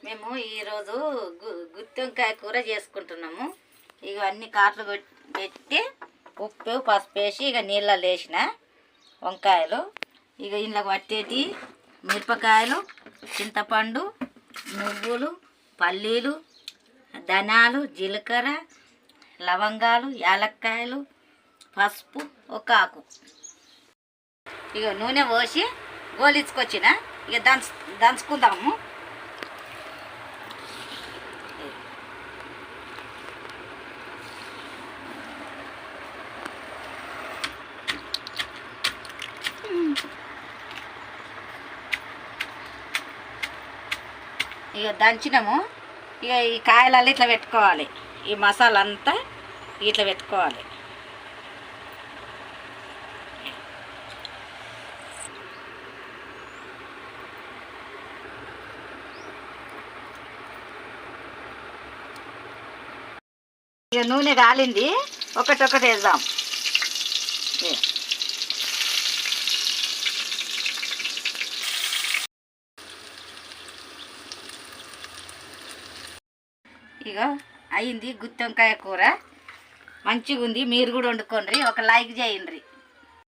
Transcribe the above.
మేము ఈరోజు గుత్తి వంకాయ కూర చేసుకుంటున్నాము. ఇక అన్ని కాట్లు పెట్టి ఉప్పు పసుపు వేసి ఇక నీళ్ళలో వేసిన వంకాయలు, ఇక ఇంట్లో పట్టేటి మిరపకాయలు, చింతపండు, నువ్వులు, పల్లీలు, ధనియాలు, జీలకర్ర, లవంగాలు, యాలక్కాయలు, పసుపు, ఒక ఆకు. ఇక నూనె పోసి గోలించుకొచ్చిన ఇక దంచుకుందాము. ఇక దంచినాము. ఇక ఈ కాయలల్లో ఇట్లా పెట్టుకోవాలి, ఈ మసాలా అంతా ఇట్లా పెట్టుకోవాలి. ఇక నూనె కాలింది, ఒకటొకటి వేద్దాం. ఇక అయింది గుత్తి వంకాయ కూర, మంచిగా ఉంది. మీరు కూడా వండుకోండి, ఒక లైక్ చేయండి.